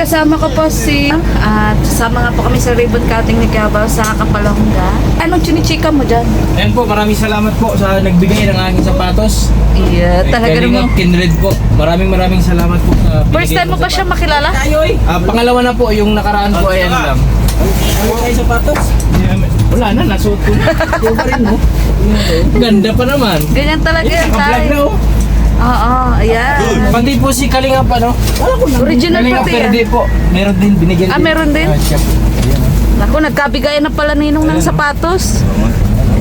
kasama ko po si at kasama nga po kami sa ribbon cutting ni Cabao sa Kapalongga. Anong chinichika mo dyan? Ayan po, maraming salamat po sa nagbigay ng aking sapatos. Iya, talaga Kalingap naman. Kindred po. Maraming salamat po sa binigay First time mo ng ba siya makilala? pangalawa na po, yung nakaraan po ayan lang. Ano kayo sapatos? Wala na, nasuot ko na. Ito pa rin mo. Ganda pa naman. Ganyan talaga yan Naka-vlog na tayo. oh. Oo, ayan. Pati po si Kalingap ano? Original Kalingap pati Perde yan. po. Meron din, binigyan Ah, meron din? siya po. Ayan, oh. Naku, nagkabigayan na pala ninong ng sapatos.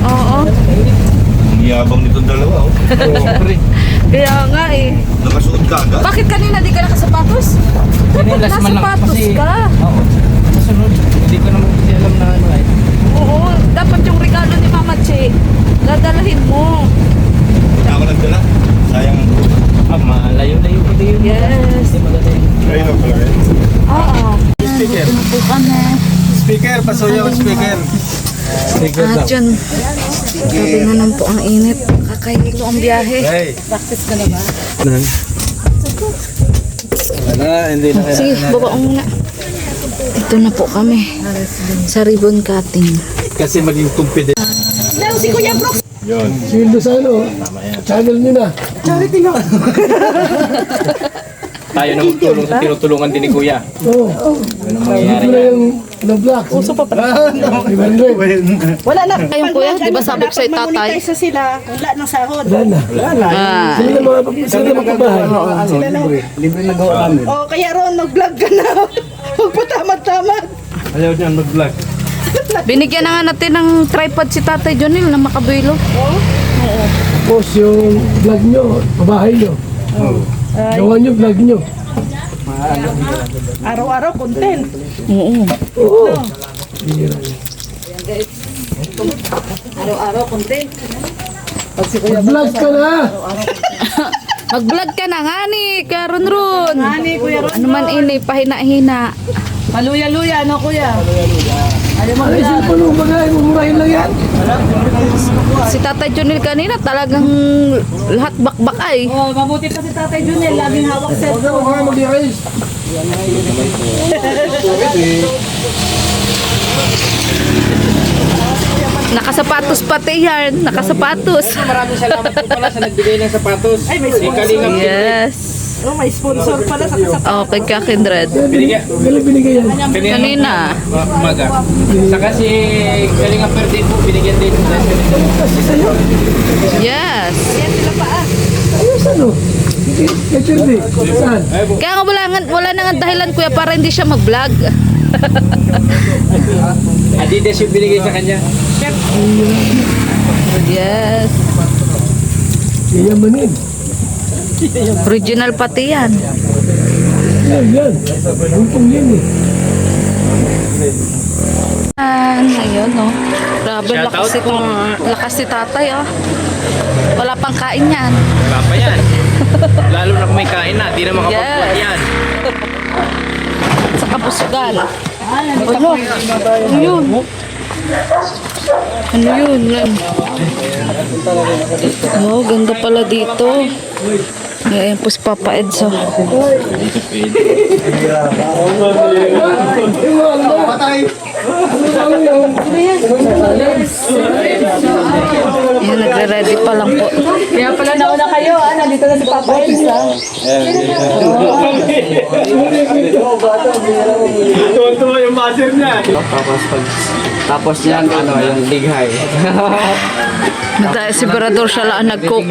Oo. Ang yabang nitong dalawa, oh. Siyempre. Kaya nga eh. Nakasuot ka agad. Bakit kanina di ka nakasapatos? Dapat Last man lang nakasapatos kasi- ka. Oo. Kasunod, hindi ko naman kasi alam na ano eh. Oo, dapat yung regalo ni Mama Che, dadalahin mo. Hindi ako nagdala. Sayang ang buo. Malayo-layo pa din yun. Yes. Hindi madali. Ayun ang pala rin. Oo. Speaker. Po kami. Speaker, pasuyo ang speaker. At yun, grabe naman po ang init. Kakahilo ang biyahe. Hey. Practice ka na ba? Wala, hindi na Sige, baba ko muna. Ito na po kami sa ribbon cutting. Kasi maging confident. Yun. Sildo sa ano? Channel nyo na. Tayo na magtulong sa tinutulungan din ni Kuya. Oo. Ano ang Hindi mangyayari ko na yan? yung na-block. Uso pa pala. Wala na. Ayun kuya, di ba sabi ko sa'yo tatay? Mamonetize na sila, wala ng sahod. Wala na. Ah, Sila na magkabahay. Sila na. Libre na gawa namin. Oh, kaya ron, nag-vlog ka na. Magpatamad-tamad. Ayaw niyan mag-vlog. binigyan na nga natin ng tripod si Tatay Jonil na makabilo. Tapos yung vlog nyo, pabahay nyo. Gawa nyo, vlog nyo. Araw-araw, content. Oo. Oo. Araw-araw content. Mag-vlog ka na. Mag-vlog ka na nga ni, Kuya Ron. Ani, Kuya Ron. Ano man ini, pahina-hina. Maluya-luya, ano, Kuya? Ay, sino nung bagay, mumurahin lang yan. Si Tatay Jonil kanina talagang lahat bakbak ay. Oh, mabuti pa si Tatay Junel, laging hawak Huwag na, cellphone. huwag na mag-erase. Nakasapatos pati yan, nakasapatos. Maraming salamat po pala sa nagbigay ng sapatos. Ay, may Si Kalingap Kindred. Yes. Oh, may sponsor pala sa kasap. Okay, Kakindred. Binigyan. Kailan binigay yan? Kanina. Umaga. Saka si Kalingap Perde po, binigyan din. Kasi sa'yo. Yes. Ayos ano? Kachirdi. Saan? Kaya nga wala na nga dahilan kuya para hindi siya mag-vlog. Adidas yung binigay sa kanya. Yes. Yayamanin. Original pati yan. Yan. Umpong yan eh. Ayun, no. Grabe, lakas si tatay, oh. Wala pang kain yan. Wala pa yan. Lalo na kung may kain na, di na makapagpuan Yes. yan. Sa kapusugan. Ano? Ano yun? Ano yun? Oh, ganda pala dito. Ayan po si Papa Edso. Ayan, nagre-ready pa lang po. Kaya pala nauna kayo, nandito na si Papa Elsa. Tuwa yung master niya. Tapos yan, ano, yung lighay. Dahil si Berador siya lang nag-cook.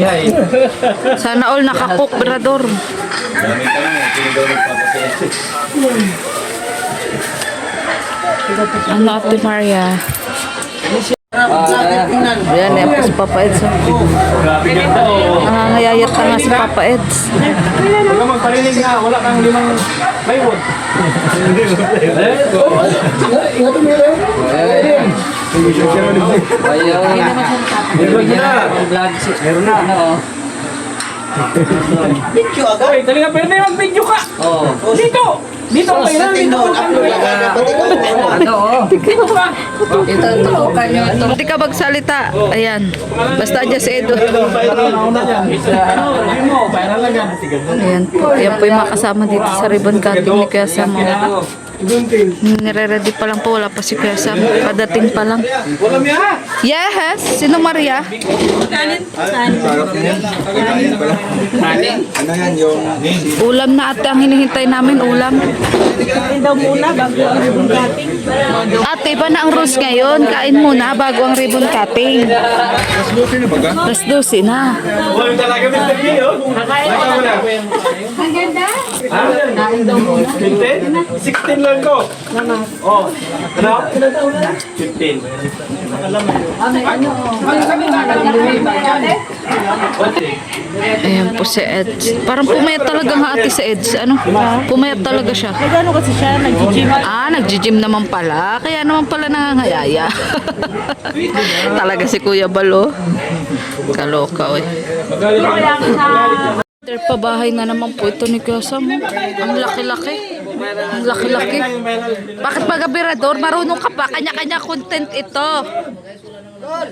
Sana all nakakook, Berador. Ano, Ate Maria? Ayan, yan po si Papa Eds. Nangangayayat na nga si Papa Eds. Huwag ka magparinig nga, wala kang limang plywood. Ingatan mo yan. Meron na. Hoy, dali nga, pwede mag-video ka. Dito! Dito pa yan, dito pa Hindi ka magsalita. Ayan. Basta dyan si Edo. Ayan po. Ayan po yung mga kasama dito sa ribbon cutting ni Kuya Sam. Nire-ready pa lang po. Wala pa si Kuya Sam. Padating pa lang. Yes! Sino Maria? Ulam na ate ang hinihintay namin. Ulam. Kain daw muna bago ang ribbon cutting. Ate, iba na ang rules ngayon. Kain muna bago ang ribbon cutting. Alas 12 na. Wala talaga Mr. P, oh. Ang ganda. Ha? 15? 16 lang ko. Oh. Ano? 15. Ayan po si Eds. Parang pumayat talaga nga ate si Eds. Ano? Pumayat talaga siya. Nagano kasi siya, nag-gym. Nag-gym naman pala. Kaya naman pala nangangayaya. Talaga si Kuya Balo. Kaloka, oy. Pabahay na naman po ito ni Kuya Sam. Ang laki-laki. Ang laki-laki. Bakit pag-abirador? Marunong ka pa. Kanya-kanya content ito.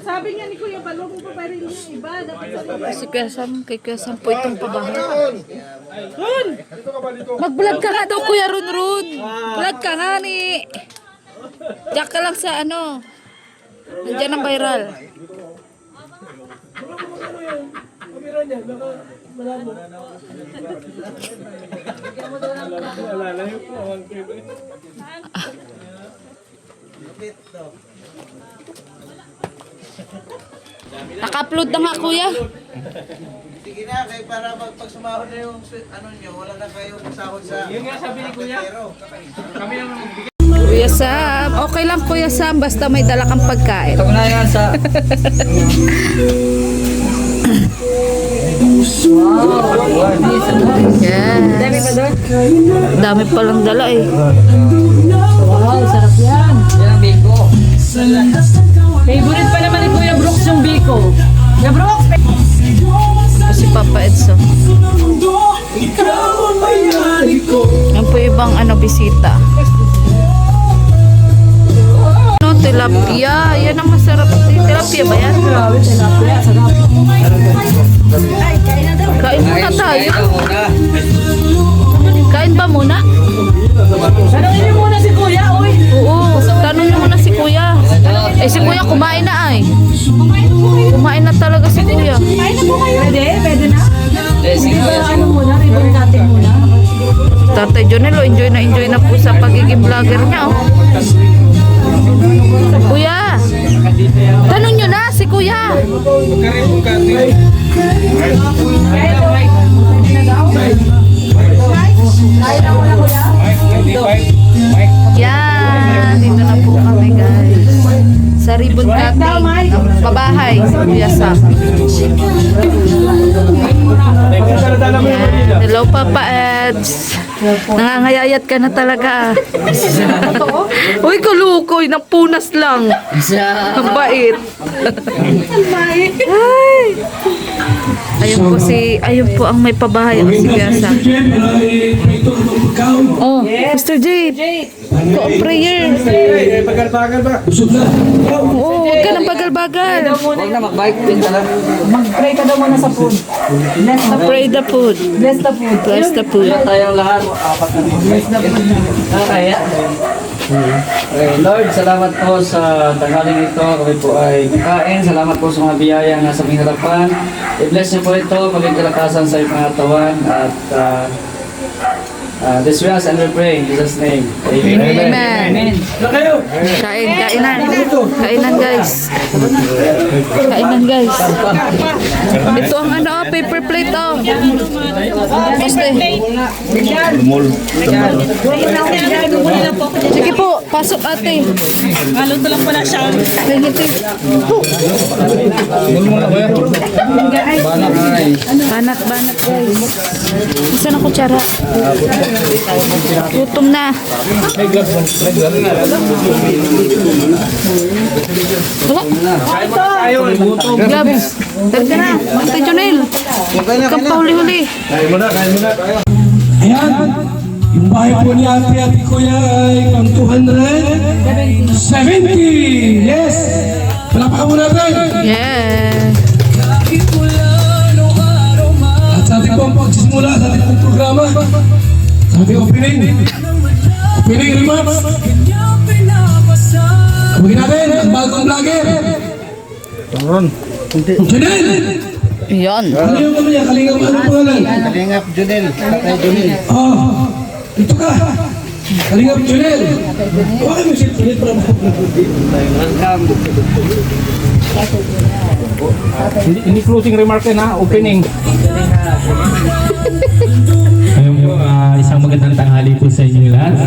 Sabi nga ni Kuya Balo, kung paparin yung iba, dapat Si Kuya Sam, kay Kuya Sam po itong pabahay. Mag-vlog ka nga daw, Kuya Run. Vlog ka nga ni. Diyak ka lang sa ano. Nandiyan ang viral. Naka-upload na nga, Kuya. Sige na, kayo para pag sumahod na yung ano nyo, wala na kayong sahod sa... Yung nga sabi ni Kuya. Kuya Sam, okay lang Kuya Sam, basta may dala kang pagkain. Ito na yan sa... Yes. Dami palang dala eh. wow, sarap yan. Yan ang biko. Favorite pa naman ni Kuya Brooks yung biko. Kuya Brooks! Ito si Papa Edso. Yan po ibang bisita. Tilapia. Yan ang masarap. Tilapia ba yan? Tilapia, sarap. Kain muna tayo. Kain ba muna? Tanongin niyo muna si Kuya, oy. Oo. Tanong niyo muna si Kuya. Si Kuya kumain na ay. Kumain na talaga si Kuya. Kain na po kayo. Pwede na. Sige. Ano muna, ribbon cutting muna. Tatay Jonelo, enjoy na po sa pagiging vlogger niya. Oh. Kuya, tanong nyo na si Kuya. Yan, dito na po kami guys. Sa ribbon cutting ng pabahay si Kuya Sam. Yan. Hello Papa Eds. Nangangayayat ka na talaga. Uy, kulukoy, napunas lang. Ang bait. Ay. Ayun po ang may pabahay si Kuya Sam. Oh, Mr. J. Prayer. Bagal-bagal ba? Oo, huwag ka ng bagal-bagal. Huwag na mag-bike din talaga. Mag-pray ka daw muna sa food. Bless the food. Pray the food. Bless the food. Bless the food. Tayong lahat. Bless the food. Kaya. Okay, Lord, salamat po sa tanghaling ito. Kami po ay kain. Salamat po sa mga biyaya na sa aming harapan. I-bless niyo po ito, maging kalakasan sa iyong pangatawan. At this we ask and we pray in Jesus' name. Amen. Amen. Kainan guys. Kainan guys. Ito ang paper plate Basta. Sige po, pasok ate. Maluto lang pala siya. Hingiti. Banat guys. Isa na kutsara. Gutom na. Gloves. Tagka na. Magta Jonel. Kang pauli-huli. Kain mo na. Yung bahay po ni ate at kuya ay pang 270. Yes! Palapakan mo natin. Yeah. At sa ating pong pagsisimula sa ating pong programa, sa ating opening remarks, kabagin natin ang bagong vlogger. Junel! Yan. Ano yung kami niya? Kalingap ano pangalan? Kalingap Junel. Tatay Junel. Oh, dito ka. Kalingap Junel. Bakit mo siya ulit para Ini closing remark na, opening. Ayun po, isang magandang tanghali po sa inyo lahat.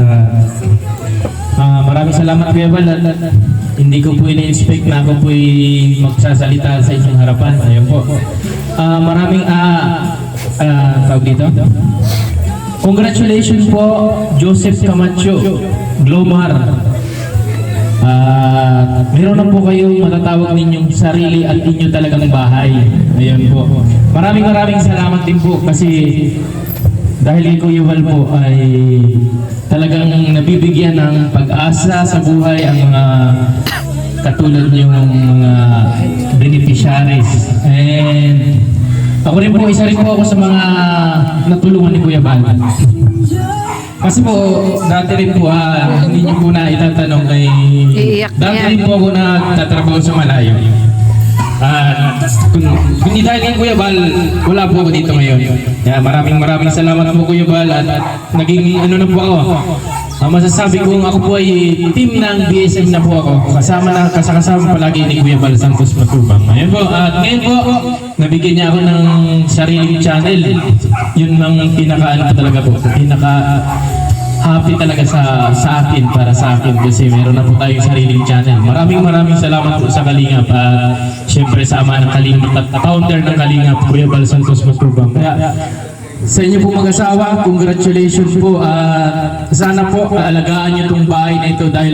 Maraming salamat Kuya Val. Hindi ko po ina-expect na ako po magsasalita sa inyong harapan. Ayun po. Maraming tawag dito. Congratulations po Joseph Camacho, Glomar. Meron na po kayo matatawag ninyong sarili at inyo talagang bahay. Ayun po. Maraming salamat din po kasi dahil Kuya Val po ay talagang nabibigyan ng pag-asa sa buhay ang mga katulad niyong mga beneficiaries. And ako rin po, isa rin po ako sa mga natulungan ni Kuya Val. Kasi po, dati rin po, hindi niyo po na itatanong ay Iiyak na dati yan. rin po ako nagtatrabaho sa malayo. Kung hindi dahil kay Kuya Val, wala po ako dito ngayon. Kaya maraming salamat po Kuya Val at naging ano na po ako. Masasabi kong ako po ay team ng BSM na po ako. Kasama palagi ni Kuya Val Santos Matubang. Ayun po, at ngayon po, nabigyan niya ako ng sariling channel. Yun ang pinaka talaga po. Pinaka happy talaga sa akin, para sa akin kasi meron na po tayong sariling channel. Maraming salamat po sa Kalingap at syempre sa ama ng Kalingap at founder ng Kalingap, Kuya Val Santos Matubang. Kaya sa inyo po mag-asawa, congratulations po at sana po aalagaan niyo itong bahay na ito dahil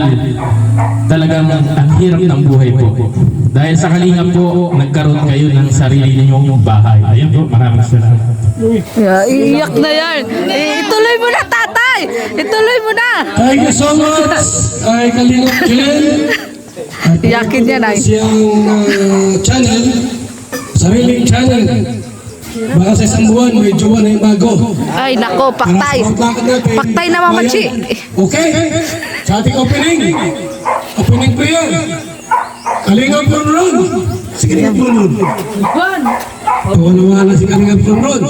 talagang ang hirap ng buhay po. Dahil sa Kalingap po, nagkaroon kayo ng sarili ninyong bahay. Ayun po, maraming salamat. Yeah, iiyak na yan. Ituloy mo na, tatay. Ituloy mo na. Thank you so much kay Kalingap Junel. Iyakin niya, Nay. Siyang channel, sariling channel. Baka sa isang buwan, may jowa na yung bago. Ay, nako, paktay. Paktay na mamachi. Okay, sa ating opening po yan. Kalingap Ron. Si Kalingap Ron. Kung wala si Kalingap Ron.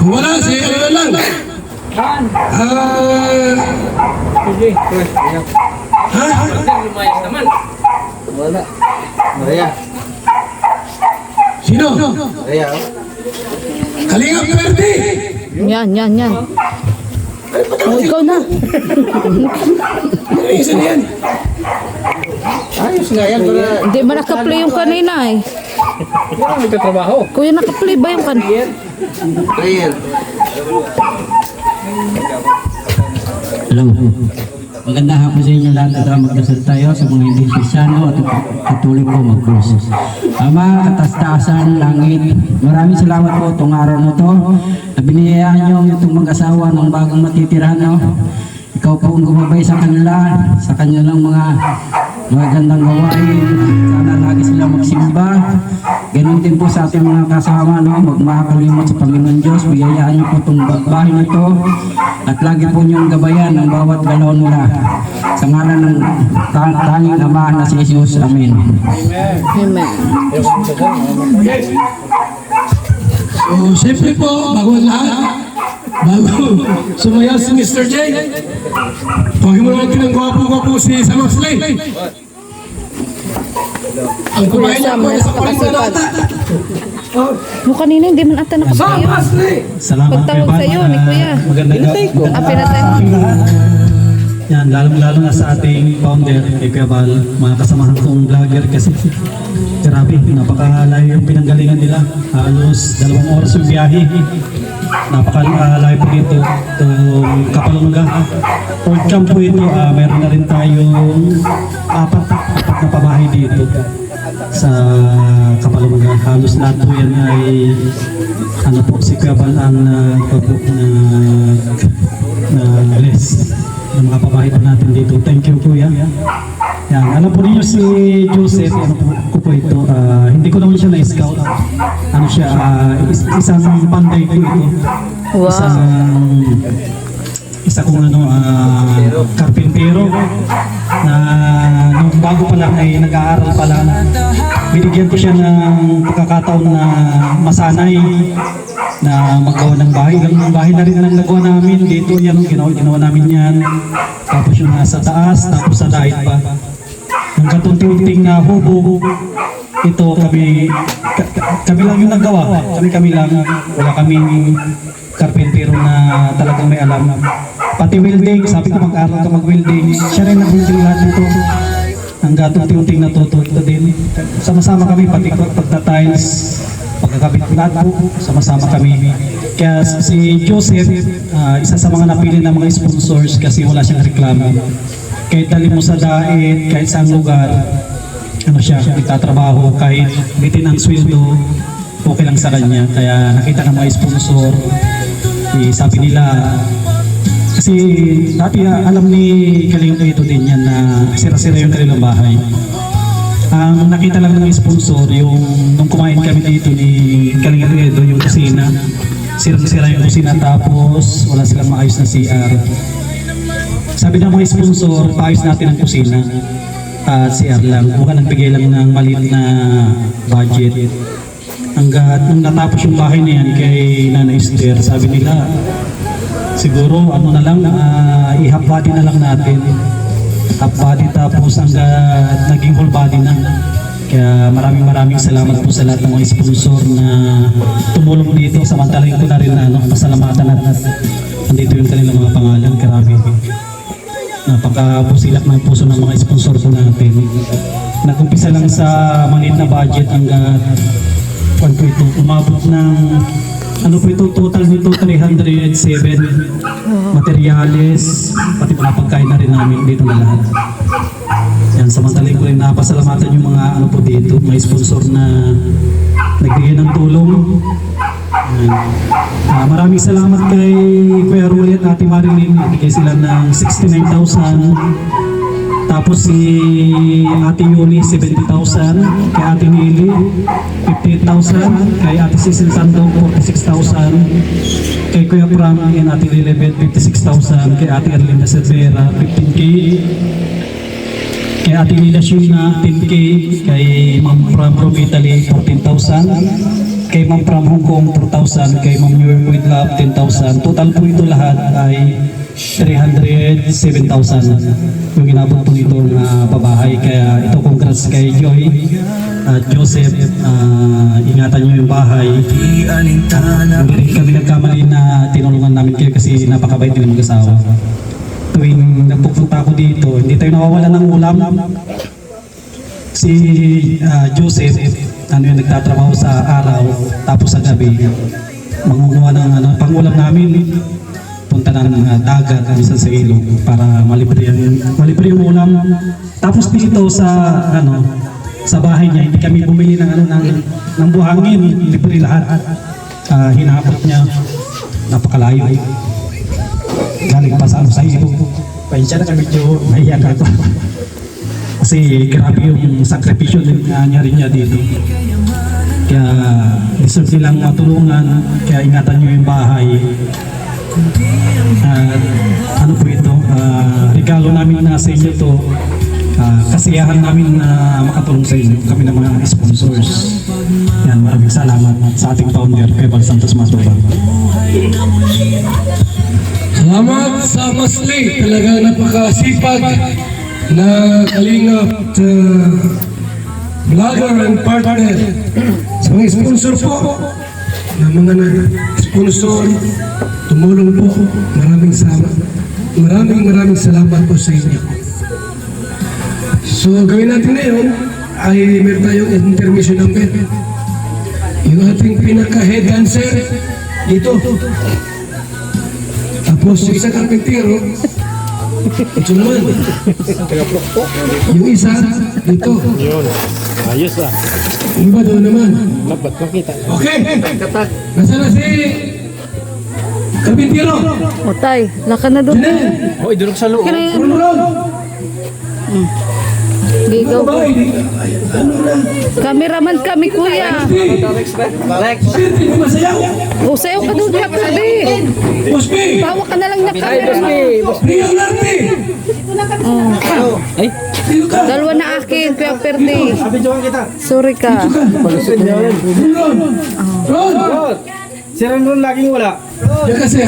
Kung wala, si ano na lang. Maria. Sino? Maria. Kalingap Verde. Yan. Oh, ikaw na. Isa na yan. Ayos nga yan para Hindi ba nakaplay yung kanina eh? Kuya, nakaplay ba yung kanina? player. Hello. Magandang hapon sa inyo lahat at magdasal tayo sa mga hindi Kristiyano at patuloy po mag-cross. Ama, kataas-taasan, langit, maraming salamat po itong araw na ito na biniyayaan nyo itong mag-asawa ng bagong matitirahan. No? Ikaw po ang gumabay sa kanilang mga magandang gawain. Sana lagi sila magsimba. Ganon din po sa ating mga kasama, no? Magmakakalimot sa Panginoon Diyos. Biyayaan niyo po itong bahay nito at lagi po niyong gabayan ang bawat galaw nila. Sa ngalan ng tanging Ama na si Jesus. Amen. Amen. So, siyempre po, bago ang lahat, bago sumayaw si Mr. J, pagin mo natin ang gwapo-gwapo si Samax Lay. Ang kumain niya po, isa pa rin sa bata. Mo kanina, hindi man ata nakaplay yun. Samax Lay! Salamat Pagtawag sa'yo ni Kuya. Magandang Pinatay mo. Yan, lalo na sa ating founder, kay Kuya Val, mga kasamahan kong vlogger kasi grabe, napakalayo yung pinanggalingan nila. Halos 2 oras yung biyahe. Napakalayo po dito, itong Kapalunga. Third camp po ito, meron na rin tayong apat na pabahay dito. sa Kapalungan. Halos lahat po yan ay ano po, si Kuya Bal ang list ng mga pabahay po natin dito. Thank you Kuya. Yan, alam po niyo si Joseph, ano po po ito, hindi ko naman siya na-scout. Ano siya, isang panday ko ito. Wow. Isa kong karpintero na nung bago pa lang ay nag-aaral pa lang, binigyan ko siya ng pagkakataon na masanay na magawa ng bahay. Ganun ang bahay na rin ang nagawa namin dito. Yan, ginawa namin yan. Tapos yung nasa taas, tapos sa dahit pa. Ang katunting na hubo, ito kami lang yung nagawa. Kami lang, wala kaming karpentero na talagang may alam. Pati welding, sabi ko mag-aral ka mag-welding. Siya rin nag-welding lahat nito. Ang unti-unting natuto ito din. Sama-sama kami, pati pagta-tiles, pagkakabit lahat po, sama-sama kami. Kaya si Joseph, isa sa mga napili ng mga sponsors kasi wala siyang reklamo. Kahit dali mo sa daet, kahit saan lugar, ano siya, nagtatrabaho, kahit bitin ang sweldo, okay lang sa kanya. Kaya nakita ng mga sponsor, sabi nila, kasi dati alam ni Kalingap ito din yan na sira-sira yung kanilang bahay. Ang nakita lang ng sponsor, yung nung kumain kami dito ni Kalingap Edo, yung kusina, sira-sira yung kusina tapos wala silang maayos na CR. Sabi ng mga sponsor, paayos natin ang kusina at CR lang. Huwag ka nagbigay lang ng maliit na budget. Hanggat nung natapos yung bahay na yan kay Nana Esther, sabi nila, siguro ano na lang, i-half body na lang natin. Half body tapos hanggat naging whole body na. Kaya maraming salamat po sa lahat ng mga sponsor na tumulong dito. Samantalahin ko na rin na pasalamatan at nandito yung kanilang mga pangalan. Karami. Napakapusilak ng puso ng mga sponsor po natin. Nag-umpisa lang sa maliit na budget hanggang umabot ng ano po ito, total nito 307 materyales, pati mga pagkain na rin namin dito na lahat. Yan, samantalay ko rin napasalamatan yung mga ano po dito, mga sponsor na nagbigay ng tulong. Maraming salamat kay Kuya Ruli at Ate Marilyn, nagbigay sila ng 69,000. Tapos si Ate Yuli 70,000, kay Ate Nili 58,000, kay Ate Cecil Sandong 46,000, kay Kuya Pram and Ate Lilibet 56,000, kay Ate Erlinda Cervera 15K, kay Ate Lila Shuna 10K, kay Ma'am Pram from Italy 14,000, kay Ma'am Pram Hong Kong 4,000, kay Ma'am New York with Love 10,000. Total po ito lahat ay 307,000 yung inabot po nito na pabahay. Kaya ito congrats kay Joy at Joseph, ingatan nyo yung bahay. Hindi kami nagkamali na tinulungan namin kayo kasi napakabait din ng mag-asawa. Tuwing nagpupunta ako dito, hindi tayo nawawala ng ulam. Si Joseph, ano yung nagtatrabaho sa araw, tapos sa gabi, mangunguha ng pangulam namin. Punta ng dagat, minsan sa ilog para malibre yung ulam. Tapos dito sa sa bahay niya, hindi kami bumili ng buhangin, libre lahat. Hinabot niya, napakalayo. Galing pa sa ilog. Pahinsya na kami medyo nahiyak ako. Kasi grabe yung sakripisyo niya rin niya dito. Kaya deserve nilang matulungan, kaya ingatan niyo yung bahay. Ano po ito, regalo namin na sa inyo to, kasiyahan namin na makatulong sa inyo, kami ng mga sponsors. Yan, maraming salamat sa ating founder, Kuya Bal Santos Matuba. Salamat sa Masli, talaga napakasipag na kalingap vlogger and partner. Sa mga sponsor po, na mga sponsor, tumulong po. Maraming salamat po sa inyo. So gawin natin ngayon ay meron tayong intermission number. Yung ating pinaka-head dancer dito. Tapos yung isang karpintero, ito naman. Yung isa dito. Ayos ah. Ano ba doon naman? Labat makita. Okay. Nasaan na si Kabitiro? O tay, laka na doon. Janelle. Oh, idulog sa loob. Ron. Gigaw ko. Ba, hindi. Ano na? Cameraman kami, kuya. Swerte mo masayaw. O, sayo ka doon, kaya pwede. Bosby. Bawa ka na lang na cameraman. Rio Larte. Sino ka? Dalawa na akin, kaya pwede. Sorry ka. Ron. Si Ron laging wala. Yan kasi.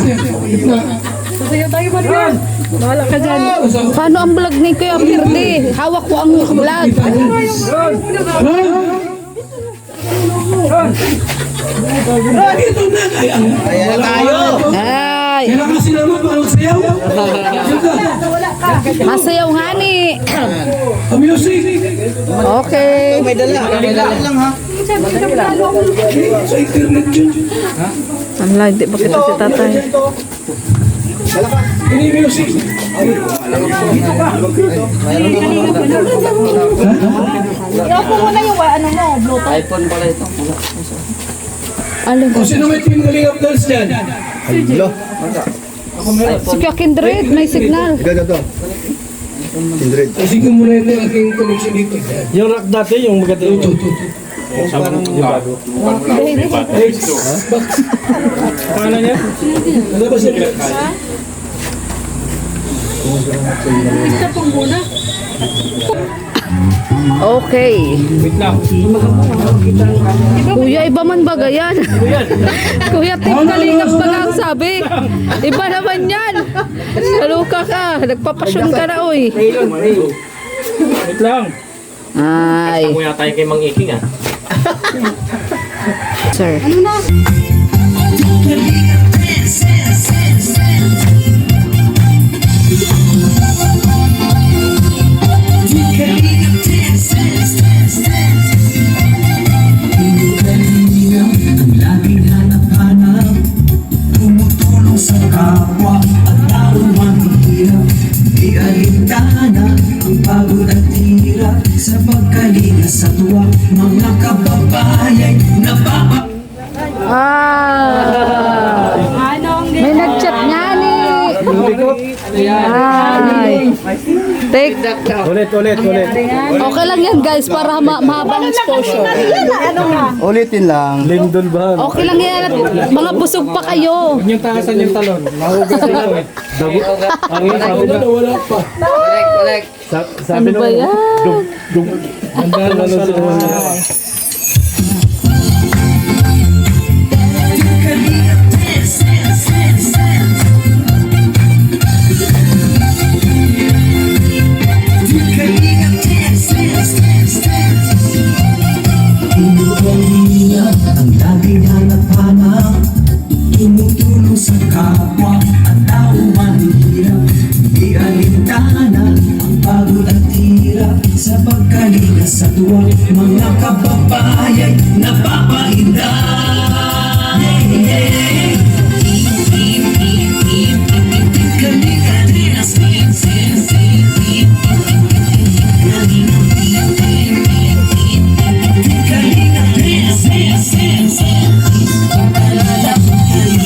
Bahala ka dyan. Paano ang vlog ni Kuya Pirde? Hawak ko ang vlog. Ito na kaya. Kaya tayo. Ay, Kailangan sila mo para magsayaw. masayaw nga ni. Ang music. Okay. May dala. May dala lang ha. Sa internet yun. Ang live, di ba kita si tatay? Ini music. Ioko muna yung ano mo, Bluetooth. iPhone pala ito. Alin? O sino may team galing up dance dyan? Si Kuya Kindred, may signal. Kasi ko muna ito yung aking connection dito. Yung rack dati, yung maganda yung paano niya? Ano ba siya? Okay. Wait lang. Kuya, iba man ba yan? Kuya, tingkalingap pa nga ang sabi. Iba naman yan. Naluka ka. Nagpapasyon ka na, oy. Wait lang. Ay. Kung tayo kay Mang Iking ah. Sir. Laging hanap-hanap, tumutulong sa kapwa at tao mahihirap. Di alintana ang pagod at hirap sa pagkalinga sa tuwa. Mga kababayan napapa May nag-chat nga ni. Ay. Take. Ulit. Okay lang yan guys para mahabang exposure. Ulitin lang. Lindol ba? Okay lang yan at mga busog pa kayo. Yung taasan yung talon. Mahugas ito eh. Dago. Ang sabi na. Wala pa. Sabi Ano ba yan? Handa na sa ang laging hanap-hanap, tumutulong sa kapwa at tao mahihirap. Di alintana ang pagod at hirap sa pagkalinga sa tuwa. Mga kababayan napapahinda.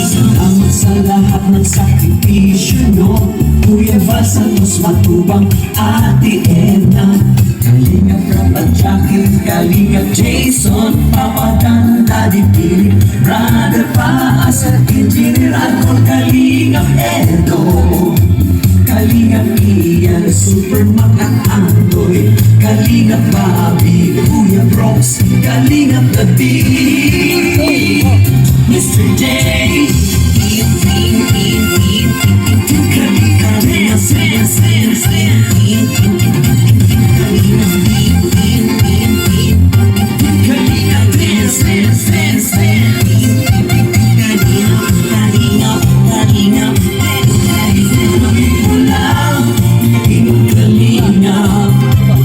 Salamat sa lahat ng sakripisyo nyo, Kuya Val Santos Matubang, Ate Edna, Kalingap Rap at Jackie, Kalingap Jason, Papa Dan, Daddy Philip, Brother Paas at Engineer Alcor, Kalingap Edo, Kalingap Ian, Supermac at Andoy, Kalingap Bobby, Kuya Bronx, Kalingap David, Mr. J,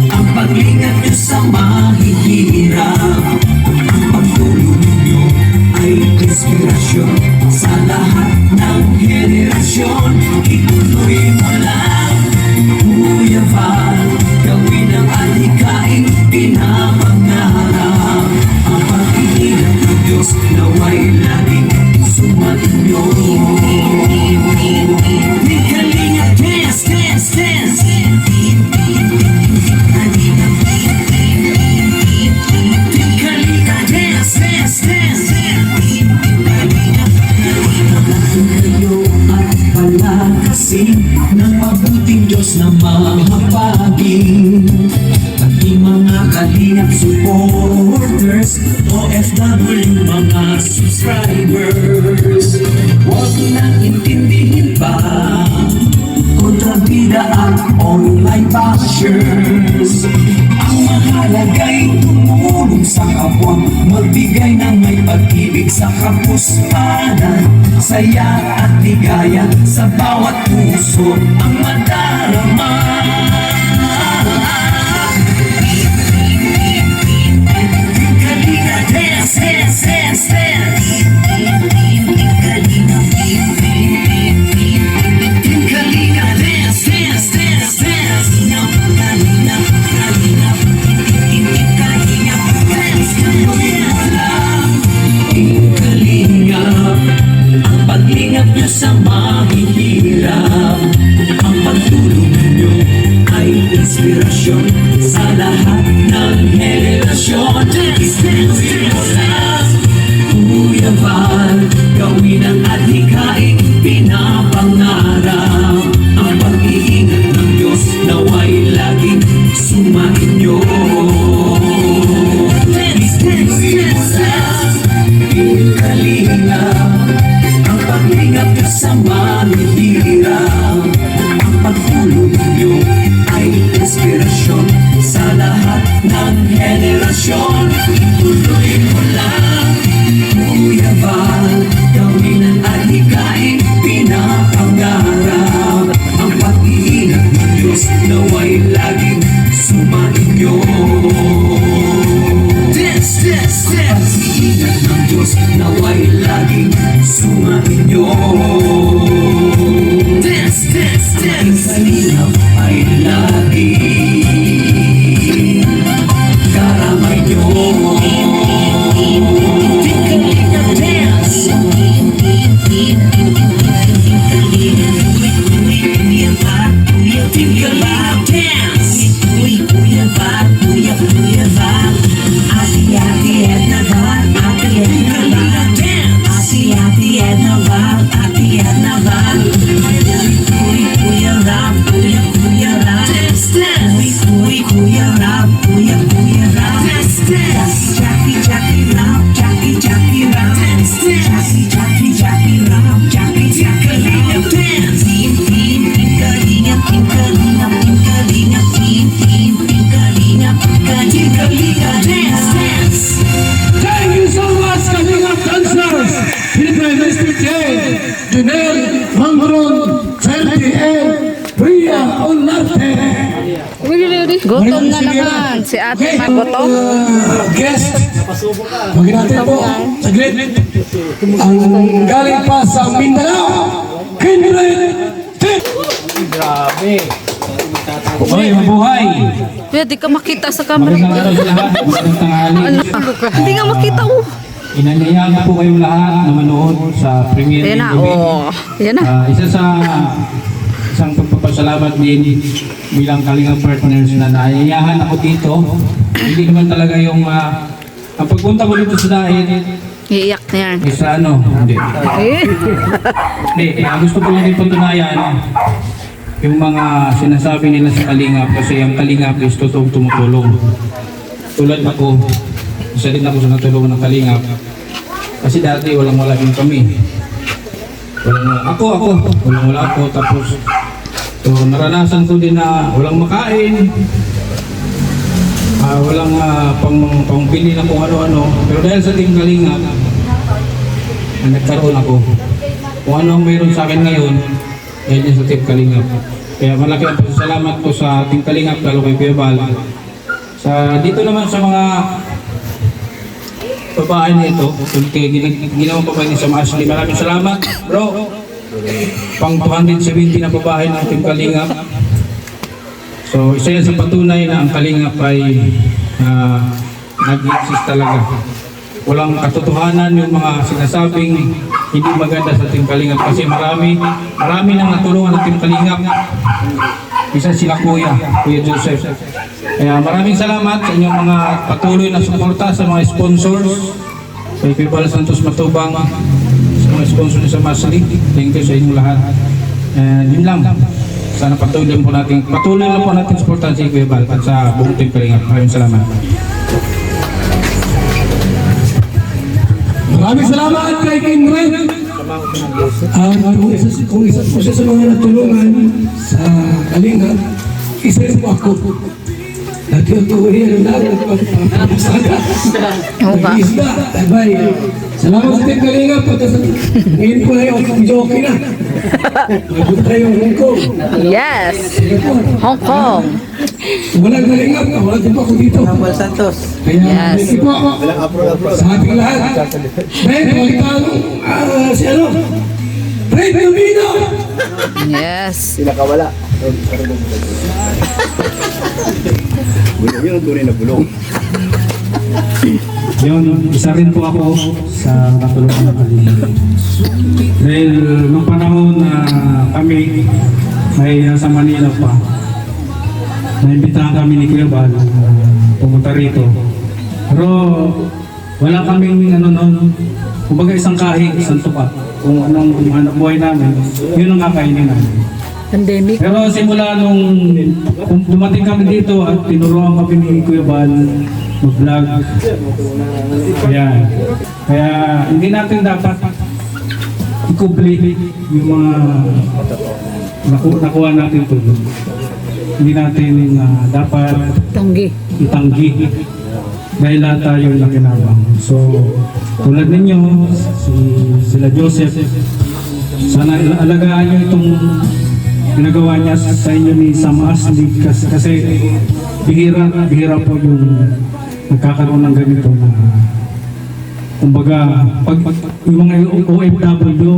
ang paglingat niyo sa mahihirap, ang pagtulong niyo ay inspirasyon sa na mahabagin. Pati mga kalingap supporters, OFW mga subscribers, huwag na intindihin pa kontrabida at online bashers. Ang mahalaga'y tumulong sa kapwa, magbigay ng may pag-ibig sa kapuspanan, saya at ligaya sa bawat puso ang madarama. Kalinga dance, dance, dance, dance. Kalinga dance, dance, dance, dance. Kalingap, ang paglingap niyo sa mahihirap, ang pagtulong niyo ay inspirasyon sa lahat ng henerasyon. Dance, dance, dance, dance. Kuya Val, gawin ang adhikaing pinapangarap, ang pag-iingat ng Diyos nawa'y laging sumainyo. Dance, dance, dance, dance. Kalingap, ang paglingap niyo sa mahihirap, ang pagtulong niyo ay inspirasyon sa lahat ng henerasyon. Tuloy mo lang, Kuya Val, gawin ang adhikaing pinapangarap, ang pag-iingat ng Diyos nawa'y laging sumainyo. Dance, dance, dance. Pag-iingat ng Diyos nawa'y laging sumainyo. Dance, dance, dance. Kalingap ay laging karamay nyo. Kalingap dance. Kalingap dance. Kuya Val, Kuya Val. Ati-ati Edna Val, Ati Edna Val. Ati-ati Edna Val, Ati Edna Val. Kuya Rap, Kuya Rap. Kuya Rap, Kuya Rap. Jackie Rap, Jackie Rap. Jackie Rap, Jackie Kalingap dance. Team Kalingap, Team Kalingap, Team Kalingap, Team Kalingap, Kalingap dance. Thank you so much, Kalingap dancers! Philippine District Jane, Junel, Mangron, Ferdi, and Priya Olarte. Gutom na naman. Si ate magutom. Guest, magin natin po, saglit. Ang galing pa sa Mindanao, Kindred Tip! Hoy, mabuhay! Kuya, di ka makita sa camera. Magandang araw sa lahat. Magandang tanghali. Hindi nga makita, oh. Inanyayahan po kayong lahat na manood sa premiere Ayan na, ng gabi. oh. Ayan na. Isang pagpapasalamat din bilang Kalingap partners na naayayahan ako dito. Hindi naman talaga yung ang pagpunta mo dito sa dahil Iiyak na yan. isa hindi. Hindi, gusto ko lang din patunayan yung mga sinasabi nila sa Kalingap kasi ang Kalingap is totoong tumutulong. Tulad ako, isa din ako sa natulungan ng Kalingap. Kasi dati walang-wala din kami. Walang-wala ako. Tapos, so, naranasan ko din na walang makain. Walang pangbili na kung ano-ano. Pero dahil sa Team Kalingap, nagkaroon ako. Kung ano ang mayroon sa akin ngayon, dahil din sa Team Kalingap. Kaya malaki ang pasasalamat ko sa Team Kalingap, lalo kay Kuya Val. Dito naman sa mga babae nito, ginawang babae ni Sam Ashley. Maraming salamat, bro. Pang 270 na babae ng Team Kalingap. So, isa yan sa patunay na ang Kalingap ay nag-exist talaga. Walang katotohanan yung mga sinasabing hindi maganda sa Team Kalingap kasi marami nang natulungan ng Team Kalingap. Isa sila Kuya Joseph. Kaya maraming salamat sa inyong mga patuloy na suporta sa mga sponsors. Kay Kuya Santos Matubang, sa mga sponsor sa Masli. Thank you sa inyong lahat. And yun lang. Sana patuloy lang po natin supportan si Kuya Bal at sa buong team Kalingap. Maraming salamat. Maraming salamat kay King Red. Kung isa po siya sa mga natulungan sa Kalinga, isa rin po ako. Dati ang tuwihin ang naroon at pagpapasaga. Nag-iisda. Bye. Salamat sa Team Kalinga. Ngayon po na yung joke na. Nagpunta tayo ng Hong Kong. Yes! Hong Kong. Walang Kalinga. Wala din po ako dito. Samuel Santos. Kaya, thank you po sa ating lahat. Ben, pakita si ano? Fred Lumino! Yes. Yun, isa rin po ako sa natulungan ng Kalingap. Dahil nung panahon na kami may nasa Manila pa, naimbitahan kami ni Kuya Bal pumunta rito. Pero wala kaming kumbaga isang kahig, isang tupa. Kung anong buhay namin, yun ang kakainin namin. Pandemic. Pero simula nung dumating kami dito at tinuruan kami ni Kuya Bal mag-vlog. Kaya hindi natin dapat i-complete yung mga nakuha natin tulong. Hindi natin dapat itanggi dahil lahat tayo nakinabang. So tulad ninyo, sila Joseph, sana alagaan nyo itong ginagawa niya sa inyo ni Sam Ashley kasi bihira po yung nagkakaroon ng ganito na kumbaga pag yung mga OFW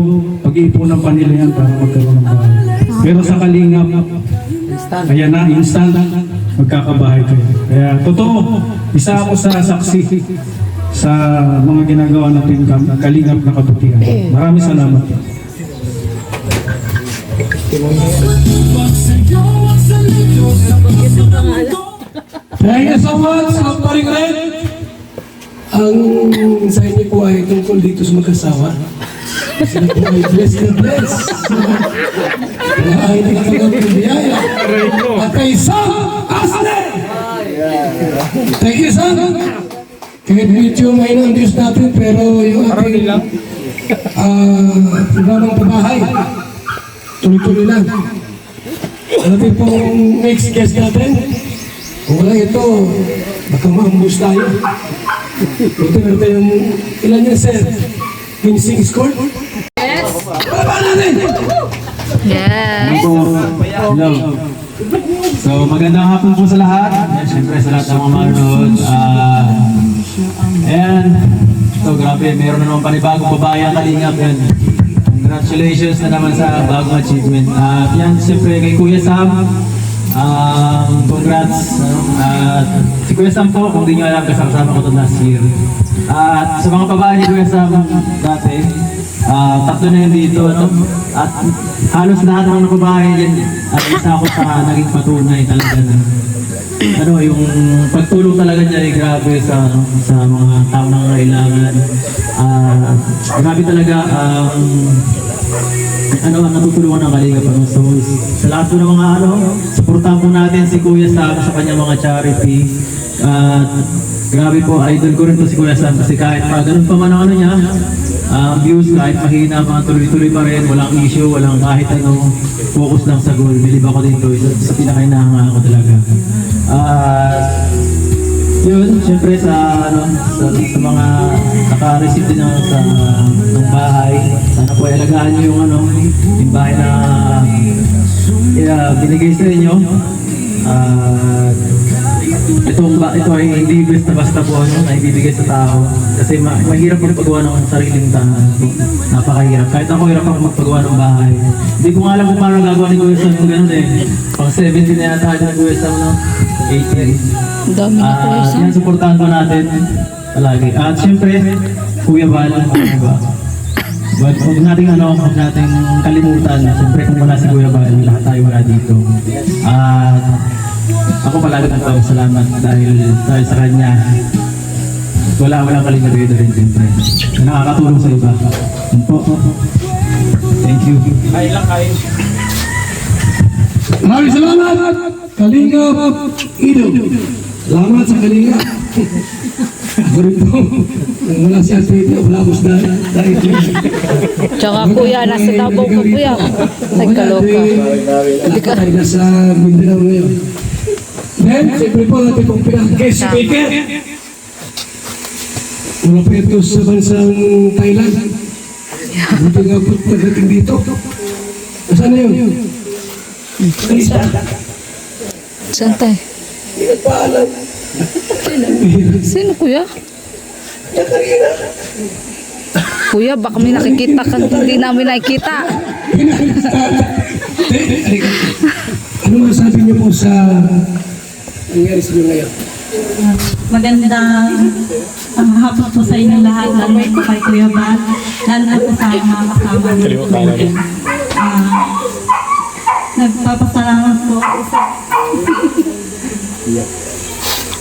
pag-iipunan pa nila yan para magkaroon ng bahay. Pero sa Kalingap ayan na, instant magkakabahay kayo. Kaya totoo, isa ako sa saksi sa mga ginagawa natin Kalingap na kabutihan. Maraming salamat. Thank you so much, Paring Red. Ang sa inyo po ay tungkol dito sa mag-asawa. Sila po ay bless na bless. Kaya ay nagkaroon ng biyaya. At kay Sam Asle! Thank you, Sam. Kahit medyo may ng Diyos natin, pero yung ating programang pabahay, tuloy-tuloy lang. Alam pong next guest natin, kung wala ito, baka maambus tayo. Ito meron tayong, ilan yan, sir? Minsing score? Yes! Baba natin! Yes. Hello. So magandang hapon po sa lahat. Siyempre sa lahat ng mga manood. And so grabe, meron na naman panibagong babae ang Kalingap. And congratulations na naman sa bagong achievement. At yan, siyempre kay Kuya Sam. Congrats. Si Kuya Sam po, kung di nyo alam, kasama ko ito last year. At sa mga babae ni Kuya Sam dati, tatlo na yun dito. At halos lahat ng mga babae yan, at isa ako sa naging patunay talaga na yung pagtulong talaga niya ay grabe sa mga tao na kailangan. Grabe talaga ang natutulungan ng Kalingap. So sa lahat po ng mga suportahan po natin si Kuya Sam sa kanyang mga charity. Grabe po, idol ko rin po si Kuya Sam kasi kahit ganun pa man ang niya, views kahit mahina, mga tuloy-tuloy pa rin, walang issue, walang kahit focus lang sa goal. Bilib ako dito, sa pinakainahangaan ko talaga. Yun, syempre sa mga naka-receive din ng bahay, sana po alagaan nyo yung bahay na binigay sa inyo. Ito ay hindi basta-basta po na ibibigay sa tao kasi mahirap magpagawa ng sariling tahanan. Napakahirap. Kahit ako hirap ako magpagawa ng bahay. Hindi ko nga alam kung paano gagawa ni Kuya Sam kung gano'n Pang 70 na yata ni Kuya Sam, 18. Dami na Kuya Sam. Yan, supportahan ko natin palagi. At siyempre, Kuya Bal, huwag nating kalimutan. Siyempre kung wala si Kuya Bal, lahat tayo wala dito. Ako palagi ng salamat dahil sa kanya. Walang Kalingap dito rin siyempre. Nakakatulong sa iba. Yan po. Thank you. Kain lang, kain. Maraming salamat, Kalingap Ido. Salamat sa Kalingap. Ako rin po, nang wala si Ate Ito, wala ko sa dahil. Tsaka kuya, nasa Davao ka kuya. Ay, kaloka. Ay, nasa Mindanao ngayon. Then, siyempre po natin pong pinaka-guest speaker. Mga petos sa bansang Thailand. Buti nga po pagdating dito. Saan na yun? Saan tayo? Hindi nagpaalam. Sino kuya? Kuya, baka may nakikita ka, hindi namin nakikita. Ano masasabi niyo po sa nangyari sa inyo ngayon? Magandang hapon po sa inyo lahat, lalo po kay Kuya Bal, lalo na po sa mga kasama natin. Nagpapasalamat po ako sa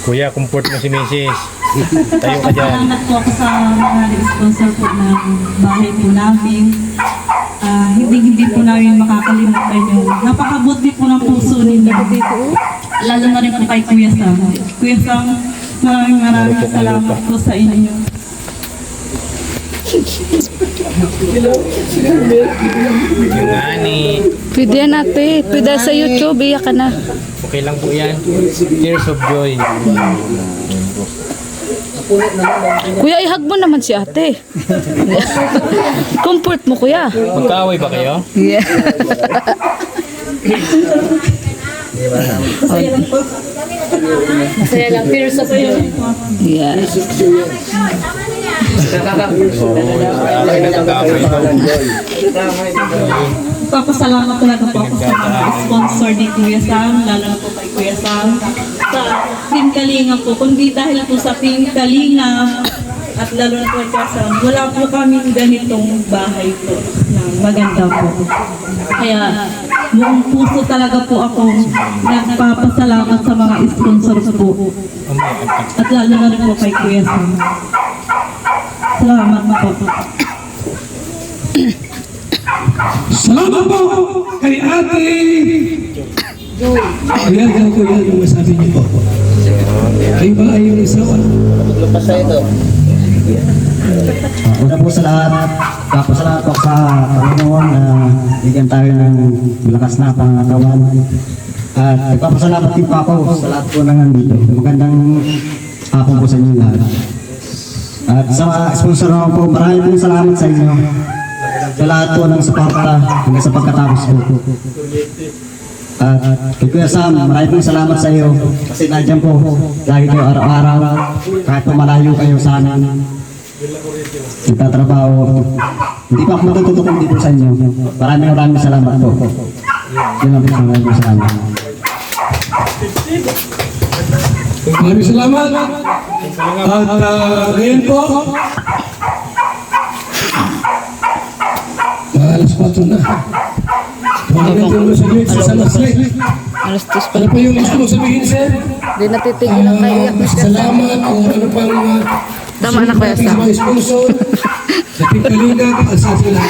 Kuya, comfort mo si Mrs. Tayo ka dyan. Nagpapasalamat po ako sa mga sponsor po ng bahay po namin. Hindi po namin makakalimutan yung napakabuti po ng puso ninyo. Lalo na rin po kay Kuya Sam. Kuya Sam, maraming salamat po sa inyo. Pwede yan ate, pwede sa YouTube, iyak ka na. Okay lang po yan. Tears of joy. Kuya, ihag mo naman si ate. Comfort mo kuya. Magkaaway ba kayo? Yeah. Masaya lang, tears of joy. Yeah. Papasalamat talaga po ako sa mga sponsor ni Kuya Sam, lalo na po kay Kuya Sam. Sa Team Kalinga po, kundi dahil po sa Team Kalinga at lalo na po kay Kuya Sam, wala po kaming ganitong bahay po na maganda po. Kaya buong puso talaga po ako nagpapasalamat sa mga sponsors po. At lalo na rin po kay Kuya Sam. Salamat po. Salamat po kay Ate Ayan ko yan yung masabi niyo po. Kayo ba ay yung isawa? Una po sa lahat, papasalamat po sa Panginoon na bigyan tayo ng malakas na pangatawan. At nagpapasalamat din po ako sa lahat po na nandito. Magandang hapon po sa inyo lahat. At sa mga sponsor naman po, maraming pong salamat sa inyo. Sa lahat po ng suporta hanggang sa pagkatapos po. At kay Kuya Sam, maraming pong salamat sa iyo. Kasi nandiyan po, lagi kayo araw-araw. Kahit po malayo kayo sa amin. Nagtatrabaho. Hindi pa ako matututok dito sa inyo. Maraming salamat po. Yun lang po, maraming salamat. Maraming salamat. At ngayon po, alas 4 na. Pagkakit yung sabihin sa Salasay. Alas 2 pa. Ano pa yung gusto mo sabihin, sir? Hindi natitigil ang kaiyak ni Kuya Sam. Salamat o ano pang Tama na Kuya Sam. mga sponsor sa Tingkalinga at sa sila.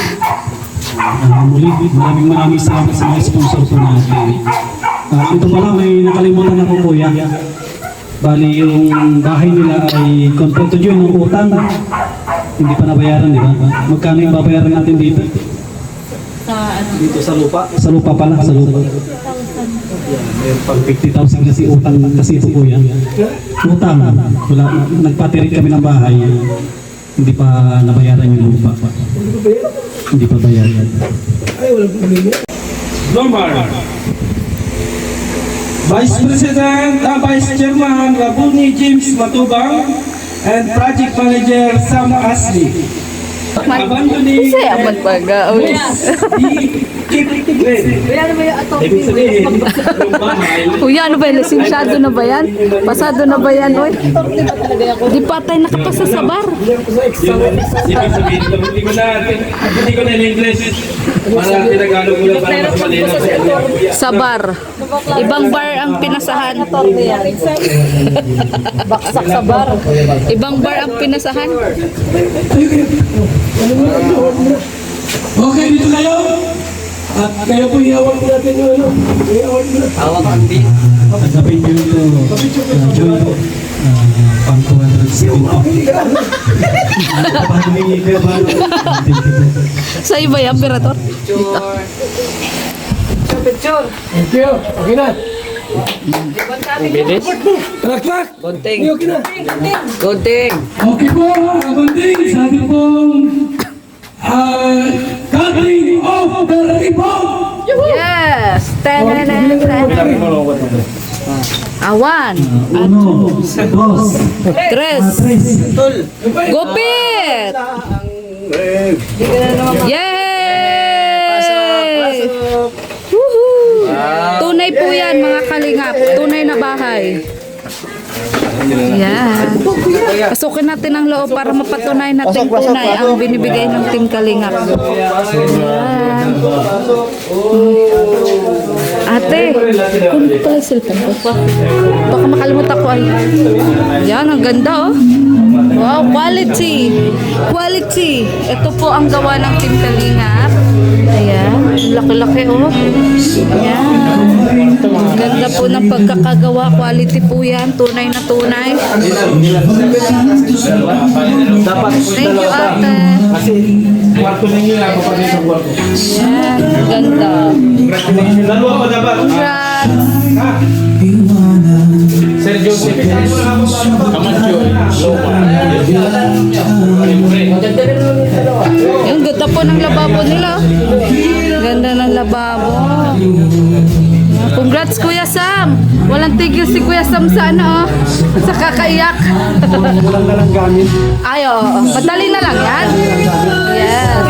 Muli, maraming salamat sa mga sponsor po natin. Ito pala, may nakalimutan ako kuya. Bali, yung bahay nila ay kontrento dyan ng utang. Hindi pa nabayaran, di ba? Magkano yung babayaran natin dito? Dito sa lupa? Sa lupa pala, sa lupa. Mayroon pang 50,000 kasi utang kasi ito kuya. Utang, wala, nagpatirin kami ng bahay. Hindi pa nabayaran yung lupa. Hindi pa bayaran. Normal. Vice President, Vice Chairman Rabuni James Matubang, and Project Manager Sam Asli. Abandoning Saya aman baga. keep ready. Ibig sabihin, yung bahay, Kuya, ano ba yan? Lisensyado na ba yan? Pasado na ba yan? Oy? Di pa tayo nakapasa sa bar. ibig sabihin, hindi ko na in-English. Para tinagalog ko lang para mas malinaw sa inyo. Sa bar. Ibang bar ang pinasahan. Baksak sa bar. Ibang bar ang pinasahan. Okay, dito kayo. At kaya po iawag po natin yung ano. Iawag mo na. Hawak ang di. At sa video ito, Joy po, pang 270. Pag-hingi ko ba? Sa iba yan, Pirator. Picture. Thank you. Okay na. Bilis. Klak. Konting. Okay na. Konting. Okay po, abanding sa ating pong cutting of the ribbon. Yes! Ten. Awan. Uno, dos, Tres. tres. Gupit! Yay! Woohoo! Tunay po yan, mga kalingap. Tunay na bahay. Yan. Pasukin natin ang loob para mapatunay natin tunay ang binibigay ng Team Kalingap. Yan. Ate, kunin ko pala yung cellphone ko. Baka makalimutan ko ay. Yan, ang ganda oh. Wow, quality. Quality. Ito po ang gawa ng Team Kalingap. Ayan, laki-laki oh. Ayan. Ganda po ng pagkakagawa. Quality po yan. Tunay na tunay. Thank you, ate. Kasi kwarto ninyo na ako pa rin sa kwarto. Ayan, ganda. Dalawa ko dapat. Congrats. Sir Joseph. Camacho. Yung ganda po ng lababo nila. Ganda ng lababo. Congrats, Kuya Sam. Walang tigil si Kuya Sam sa ano, sa kakaiyak. Ay, oo. Madali na lang yan. Yes.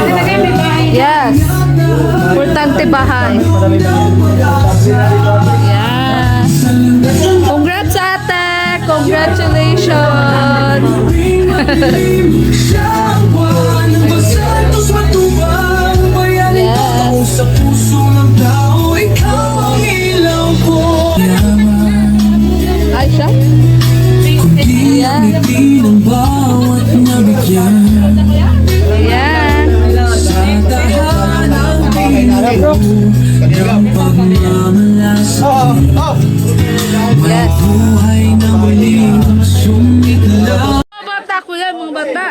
Yes. Importante bahay. Yes. Congrats, ate. Congratulations. Yes. Sa puso ng tao, ikaw ang ilaw ko. Ay, siya? Ayan. Ng bawat nabigyan Ayan. sa tahanang pinito ng pagmamalasakit. Yes. Buhay na muling sumigla. Mga bata, kuya, mga bata.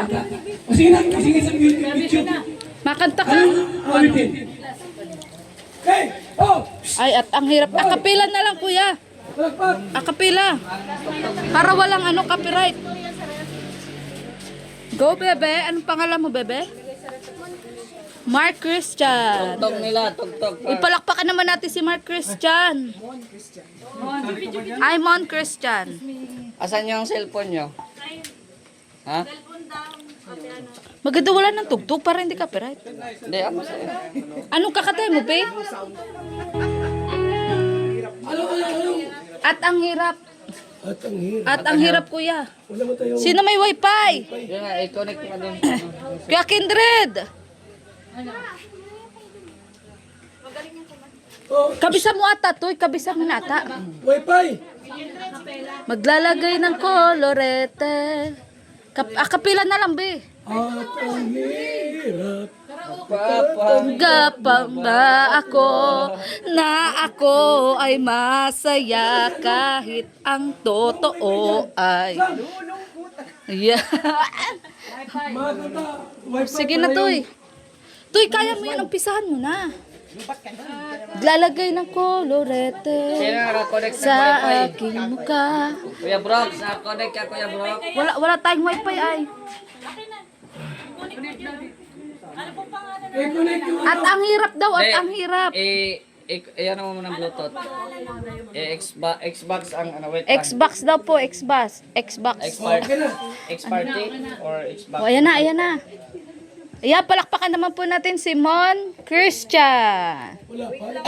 Sige na. Sige sa video. Makanta ka. Ulitin. Hey! Oh! Ay, at ang hirap. Akapila na lang, kuya. Palakpak. Akapila. Para walang ano, copyright. Go, bebe. Anong pangalan mo, bebe? Mark Christian. Tugtog nila, tugtog. Uy, palakpakan naman natin si Mark Christian. Ay, Mon Christian. Asan yung cellphone nyo? Ha? Maganda wala ng tugtog para hindi copyright. Hindi, ako sa'yo. Anong kakatay mo, be? At ang hirap. At ang hirap, kuya. Sino may wifi? Yun nga, i-connect mo doon. Kuya Kindred. Kabisa mo ata, Toy. Kabisa mo na ata. Wi-Fi. Maglalagay ng kolorete. Akapila na lang, be. At ang hirap. Gapang ba ako na ako ay masaya kahit ang totoo ay... Yeah. Sige na, Toy. Toy, kaya mo yan. Umpisahan mo na. Lalagay ng kolorete Sino naka-connect sa ng wifi? aking mukha. Kuya Brock, naka-connect ka, Kuya Brock. Wala tayong wifi ay. At ang hirap daw, at ang hirap. Ayan mo muna ng Bluetooth. Xbox ang ano, wait lang. Xbox daw po, Xbox. Xbox. X-Party or Xbox? O, ayan na, ayan na. Ayan, palakpakan naman po natin si Mon Christian.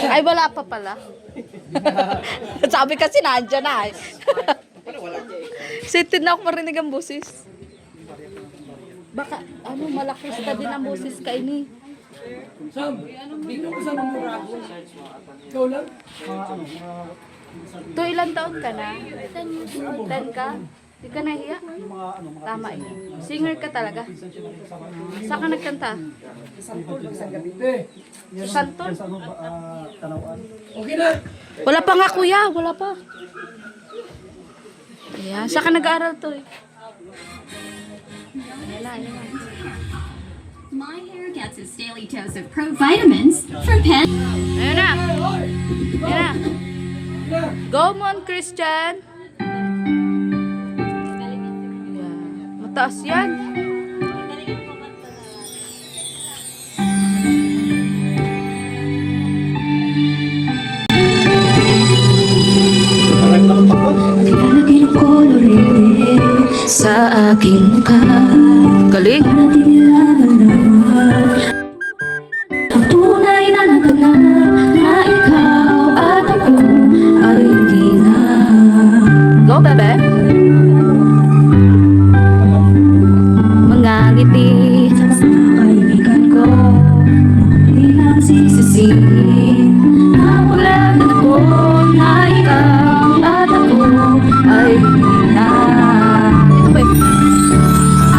Ay, wala pa pala. Sabi kasi nandiyan na eh. Sitin na ako marinig ang busis. Baka, ano, malakas ka din ang busis ka ini. Sam, dito ko sa mga ikaw lang? To, ilan taon ka na? 10 ka? Di ka nahiya? Tama eh. Singer ka talaga. Saan ka nagkanta? Sa Santon? Wala pa nga kuya, wala pa. Ayan, saan ka nag-aaral to eh? Ayan na, ayan na. My hair gets its daily dose of pro vitamins from Pen. Ayan na. Ayan na. Go mon, Christian. Ayan. Mataas yan. Lalagay ng kolorete sa aking mukha. Galing. Para di nila malaman ang tunay na naganap na ikaw at ako ay hindi na. Go, bebe. Mga ngiti sa kaibigan ko, hindi lang sisisihin na wala na ako na ikaw at ako ay hindi na.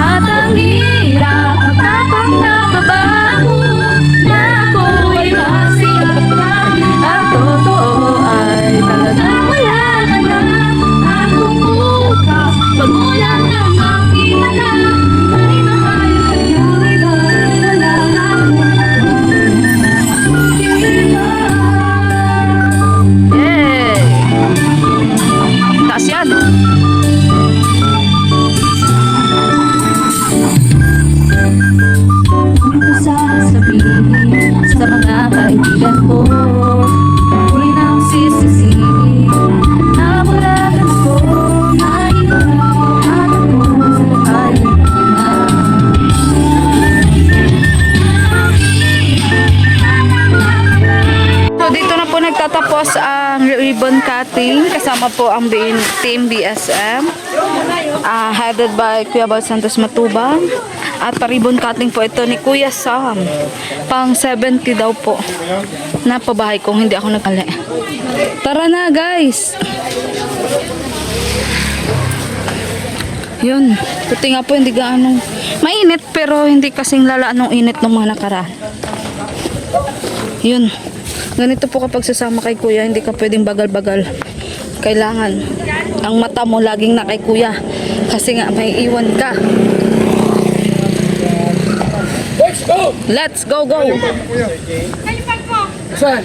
At ang hirap at tapang nababago na ako'y masiyatan. Ang totoo ay talagang wala ka na akong bukas. Pagulang ng makita na ay mahal kayo iba. Wala na Yay! Taas yan. Ano sasabihin sa mga kaibigan ko? Ako'y nang sisisihin na wala ka ako na ikaw at ako ay hindi na. So dito na po nagtatapos ang ribbon cutting kasama po ang team BSM headed by Kuya Bal Santos Matubang at pa-ribbon cutting po ito ni Kuya Sam pang 70 daw po na pabahay kung hindi ako nagkali. Tara na guys, yun, puti nga po hindi gaano mainit pero hindi kasing lala nung init ng mga nakaraan. Yun, ganito po kapag sasama kay kuya, hindi ka pwedeng bagal-bagal. Kailangan ang mata mo laging na kay kuya kasi nga may iwan ka. Let's go! Saan?